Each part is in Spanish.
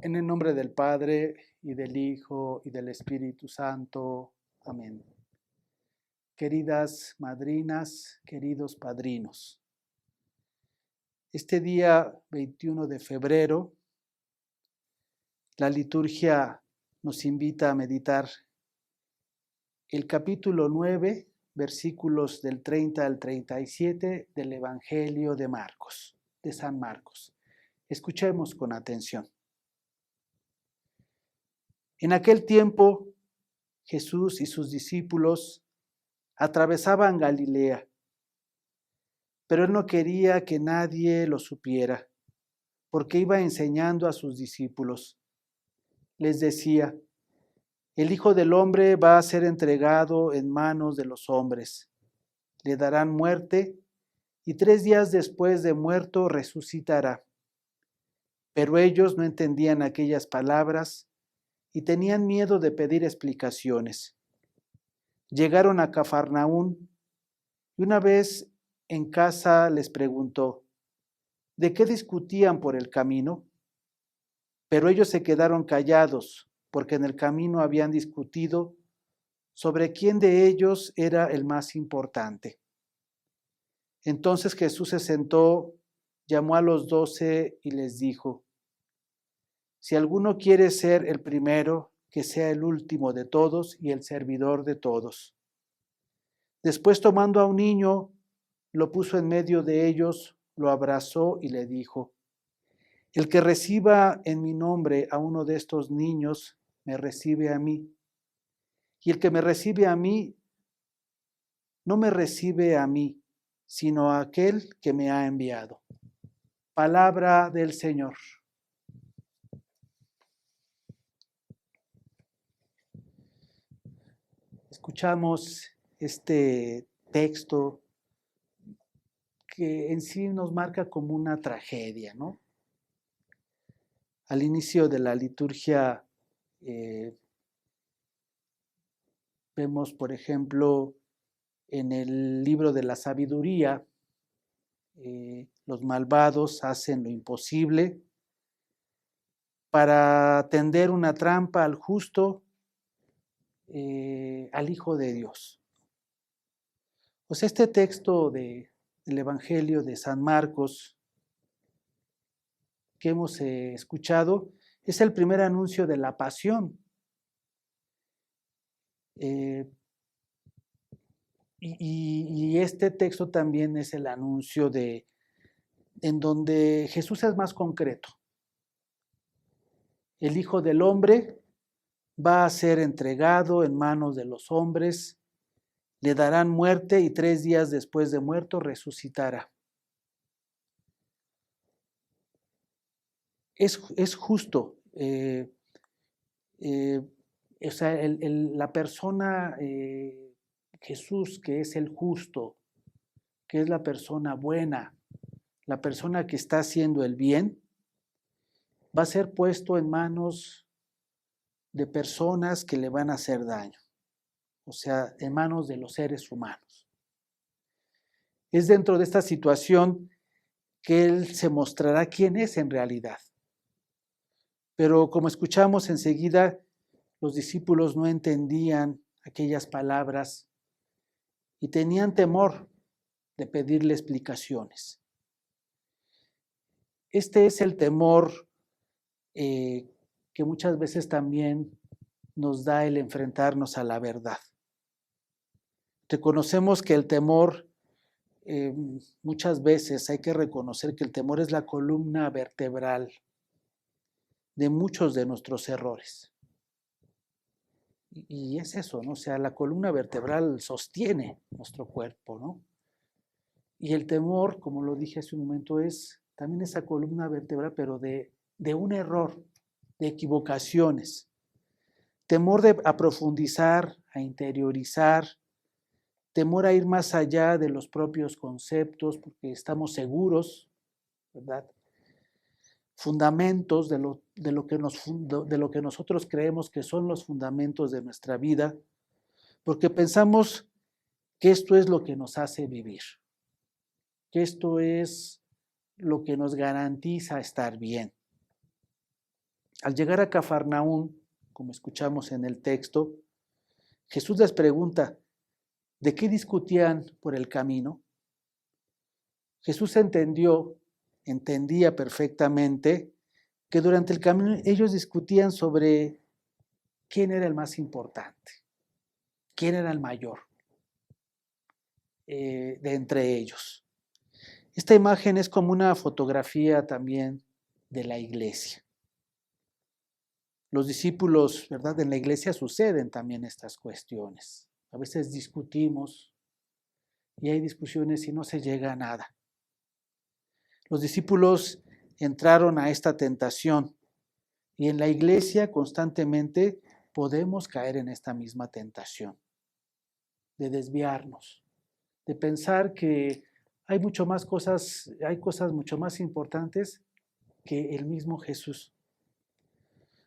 En el nombre del Padre, y del Hijo, y del Espíritu Santo. Amén. Queridas madrinas, queridos padrinos, este día 21 de febrero, la liturgia nos invita a meditar el capítulo 9, versículos del 30 al 37 del Evangelio de Marcos, de San Marcos. Escuchemos con atención. En aquel tiempo, Jesús y sus discípulos atravesaban Galilea, pero él no quería que nadie lo supiera, porque iba enseñando a sus discípulos. Les decía: el Hijo del Hombre va a ser entregado en manos de los hombres. Le darán muerte y 3 días después de muerto resucitará. Pero ellos no entendían aquellas palabras y tenían miedo de pedir explicaciones. Llegaron a Cafarnaún y una vez en casa les preguntó: ¿de qué discutían por el camino? Pero ellos se quedaron callados, porque en el camino habían discutido sobre quién de ellos era el más importante. Entonces Jesús se sentó, llamó a los 12 y les dijo: si alguno quiere ser el primero, que sea el último de todos y el servidor de todos. Después, tomando a un niño, lo puso en medio de ellos, lo abrazó y le dijo: el que reciba en mi nombre a uno de estos niños, me recibe a mí. Y el que me recibe a mí, no me recibe a mí, sino a aquel que me ha enviado. Palabra del Señor. Escuchamos este texto que en sí nos marca como una tragedia, ¿no? Al inicio de la liturgia vemos, por ejemplo, en el libro de la sabiduría, los malvados hacen lo imposible para tender una trampa al justo, al Hijo de Dios. Pues este texto del Evangelio de San Marcos que hemos escuchado es el primer anuncio de la pasión. Y este texto también es el anuncio en donde Jesús es más concreto. El Hijo del Hombre va a ser entregado en manos de los hombres, le darán muerte y 3 días después de muerto resucitará. Es justo. O sea, la persona Jesús, que es el justo, que es la persona buena, la persona que está haciendo el bien, va a ser puesto en manos de personas que le van a hacer daño, o sea, en manos de los seres humanos. Es dentro de esta situación que Él se mostrará quién es en realidad. Pero como escuchamos enseguida, los discípulos no entendían aquellas palabras y tenían temor de pedirle explicaciones. Este es el temor que muchas veces también nos da el enfrentarnos a la verdad. Reconocemos que el temor, muchas veces hay que reconocer que el temor es la columna vertebral de muchos de nuestros errores. Y es eso, ¿no? O sea, la columna vertebral sostiene nuestro cuerpo, ¿no? Y el temor, como lo dije hace un momento, es también esa columna vertebral, pero de un error, de equivocaciones. Temor a profundizar, a interiorizar, temor a ir más allá de los propios conceptos, porque estamos seguros, ¿verdad? Fundamentos de lo que nosotros creemos que son los fundamentos de nuestra vida, porque pensamos que esto es lo que nos hace vivir, que esto es lo que nos garantiza estar bien. Al llegar a Cafarnaún, como escuchamos en el texto, Jesús les pregunta, ¿de qué discutían por el camino? Jesús entendía perfectamente que durante el camino ellos discutían sobre quién era el más importante, quién era el mayor de entre ellos. Esta imagen es como una fotografía también de la iglesia. Los discípulos, ¿verdad? En la iglesia suceden también estas cuestiones. A veces discutimos y hay discusiones y no se llega a nada. Los discípulos entraron a esta tentación y en la iglesia constantemente podemos caer en esta misma tentación de desviarnos, de pensar que hay cosas mucho más importantes que el mismo Jesús.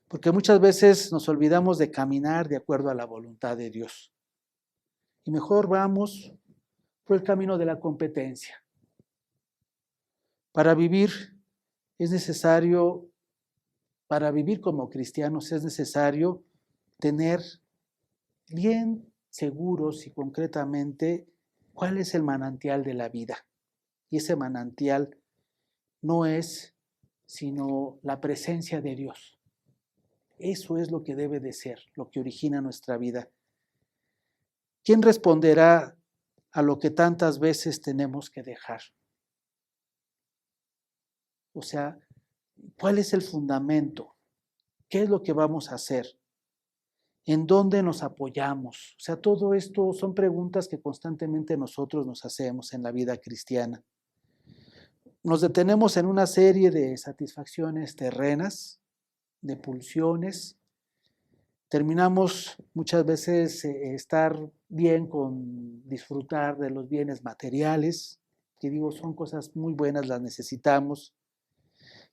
Porque muchas veces nos olvidamos de caminar de acuerdo a la voluntad de Dios. Y mejor vamos por el camino de la competencia. Para vivir como cristianos es necesario tener bien seguros y concretamente cuál es el manantial de la vida. Y ese manantial no es sino la presencia de Dios. Eso es lo que debe de ser, lo que origina nuestra vida. ¿Quién responderá a lo que tantas veces tenemos que dejar? O sea, ¿cuál es el fundamento? ¿Qué es lo que vamos a hacer? ¿En dónde nos apoyamos? O sea, todo esto son preguntas que constantemente nosotros nos hacemos en la vida cristiana. Nos detenemos en una serie de satisfacciones terrenas, de pulsiones. Terminamos muchas veces estar bien con disfrutar de los bienes materiales, que digo, son cosas muy buenas, las necesitamos.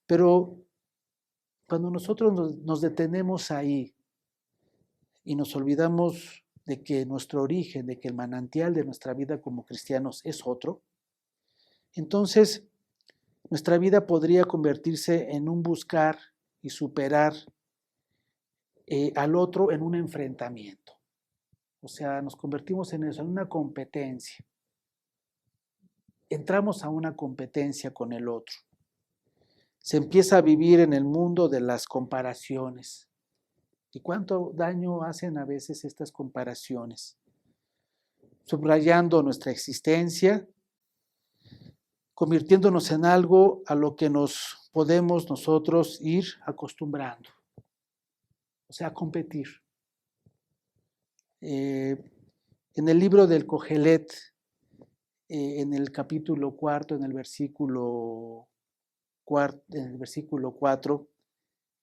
Pero cuando nosotros nos detenemos ahí y nos olvidamos de que nuestro origen, de que el manantial de nuestra vida como cristianos es otro, entonces nuestra vida podría convertirse en un buscar y superar al otro en un enfrentamiento. O sea, nos convertimos en eso, en una competencia. Entramos a una competencia con el otro. Se empieza a vivir en el mundo de las comparaciones. ¿Y cuánto daño hacen a veces estas comparaciones? Subrayando nuestra existencia, convirtiéndonos en algo a lo que nos podemos nosotros ir acostumbrando. O sea, competir. En el libro del Cogelet, en el capítulo 4, en el versículo 4,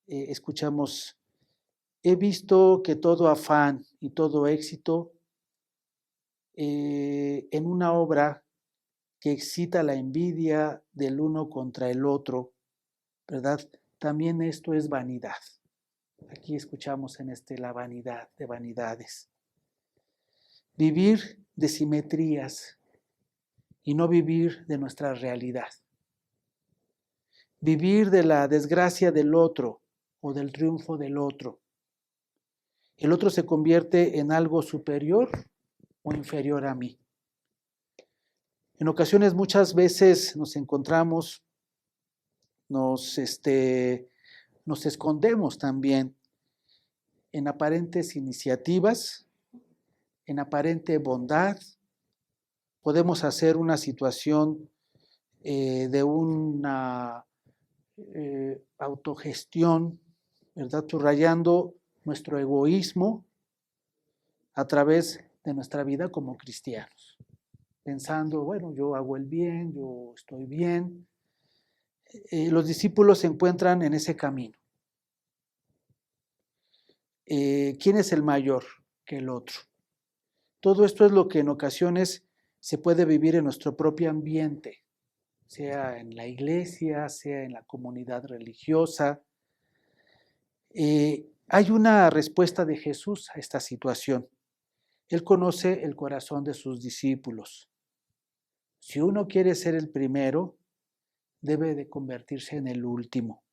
escuchamos, he visto que todo afán y todo éxito en una obra que excita la envidia del uno contra el otro, ¿verdad? También esto es vanidad. Aquí escuchamos en la vanidad de vanidades. Vivir de simetrías y no vivir de nuestra realidad. Vivir de la desgracia del otro o del triunfo del otro. El otro se convierte en algo superior o inferior a mí. En ocasiones, muchas veces nos encontramos, nos escondemos también en aparentes iniciativas, en aparente bondad. Podemos hacer una situación de una autogestión, ¿verdad? Subrayando nuestro egoísmo a través de nuestra vida como cristianos. Pensando, bueno, yo hago el bien, yo estoy bien. Los discípulos se encuentran en ese camino. ¿Quién es el mayor que el otro? Todo esto es lo que en ocasiones se puede vivir en nuestro propio ambiente, sea en la iglesia, sea en la comunidad religiosa. Hay una respuesta de Jesús a esta situación. Él conoce el corazón de sus discípulos. Si uno quiere ser el primero, debe de convertirse en el último.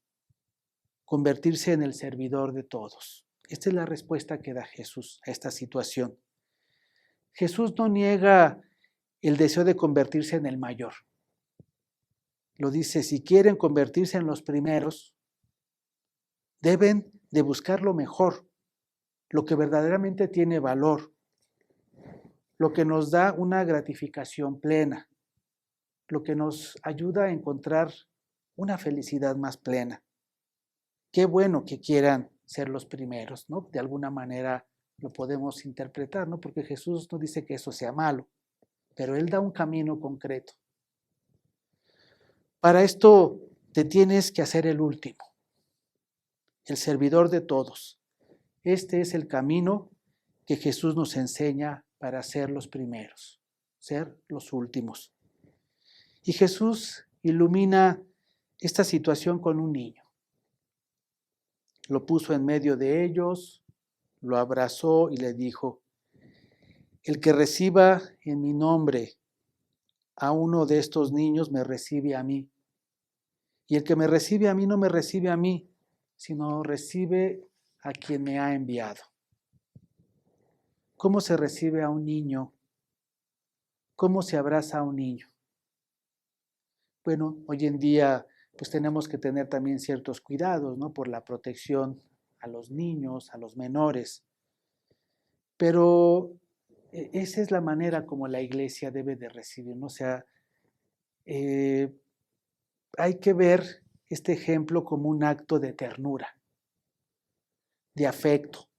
convertirse en el servidor de todos. Esta es la respuesta que da Jesús a esta situación. Jesús no niega el deseo de convertirse en el mayor. Lo dice, si quieren convertirse en los primeros, deben de buscar lo mejor, lo que verdaderamente tiene valor, lo que nos da una gratificación plena, lo que nos ayuda a encontrar una felicidad más plena. Qué bueno que quieran ser los primeros, ¿no? De alguna manera lo podemos interpretar, ¿no? Porque Jesús no dice que eso sea malo, pero Él da un camino concreto. Para esto te tienes que hacer el último, el servidor de todos. Este es el camino que Jesús nos enseña para ser los primeros, ser los últimos. Y Jesús ilumina esta situación con un niño. Lo puso en medio de ellos, lo abrazó y le dijo, el que reciba en mi nombre a uno de estos niños me recibe a mí. Y el que me recibe a mí no me recibe a mí, sino recibe a quien me ha enviado. ¿Cómo se recibe a un niño? ¿Cómo se abraza a un niño? Bueno, hoy en día pues tenemos que tener también ciertos cuidados, ¿no? Por la protección a los niños, a los menores. Pero esa es la manera como la iglesia debe de recibir, ¿no? O sea, hay que ver este ejemplo como un acto de ternura, de afecto.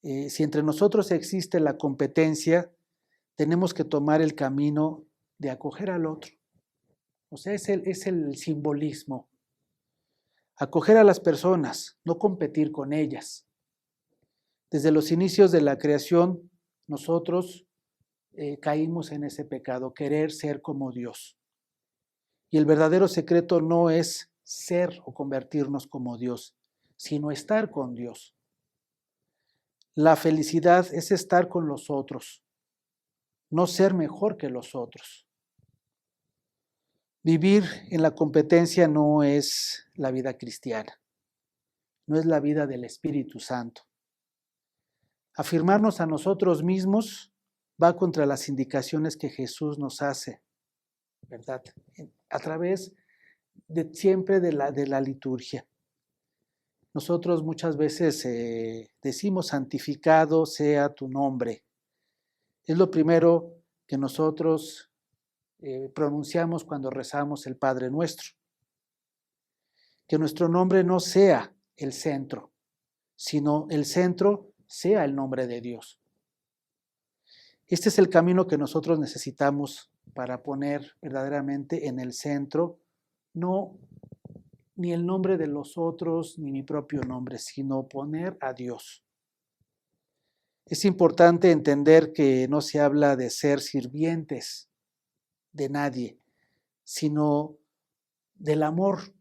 Si entre nosotros existe la competencia, tenemos que tomar el camino de acoger al otro. O sea, es el simbolismo. Acoger a las personas, no competir con ellas. Desde los inicios de la creación, nosotros caímos en ese pecado, querer ser como Dios. Y el verdadero secreto no es ser o convertirnos como Dios, sino estar con Dios. La felicidad es estar con los otros, no ser mejor que los otros. Vivir en la competencia no es la vida cristiana, no es la vida del Espíritu Santo. Afirmarnos a nosotros mismos va contra las indicaciones que Jesús nos hace, ¿verdad? A través de siempre de la liturgia. Nosotros muchas veces decimos, santificado sea tu nombre. Es lo primero que nosotros pronunciamos cuando rezamos el Padre Nuestro. Que nuestro nombre no sea el centro, sino el centro sea el nombre de Dios. Este es el camino que nosotros necesitamos para poner verdaderamente en el centro, no ni el nombre de los otros, ni mi propio nombre, sino poner a Dios. Es importante entender que no se habla de ser sirvientes de nadie, sino del amor,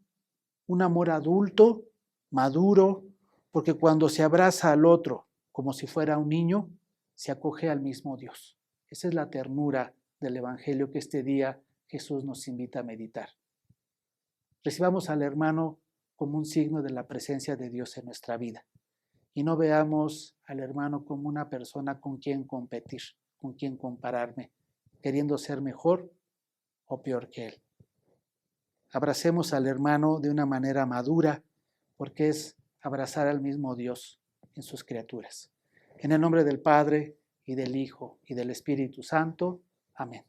un amor adulto, maduro, porque cuando se abraza al otro como si fuera un niño, se acoge al mismo Dios. Esa es la ternura del Evangelio que este día Jesús nos invita a meditar. Recibamos al hermano como un signo de la presencia de Dios en nuestra vida y no veamos al hermano como una persona con quien competir, con quien compararme, queriendo ser mejor o peor que él. Abracemos al hermano de una manera madura, porque es abrazar al mismo Dios en sus criaturas. En el nombre del Padre, y del Hijo, y del Espíritu Santo. Amén.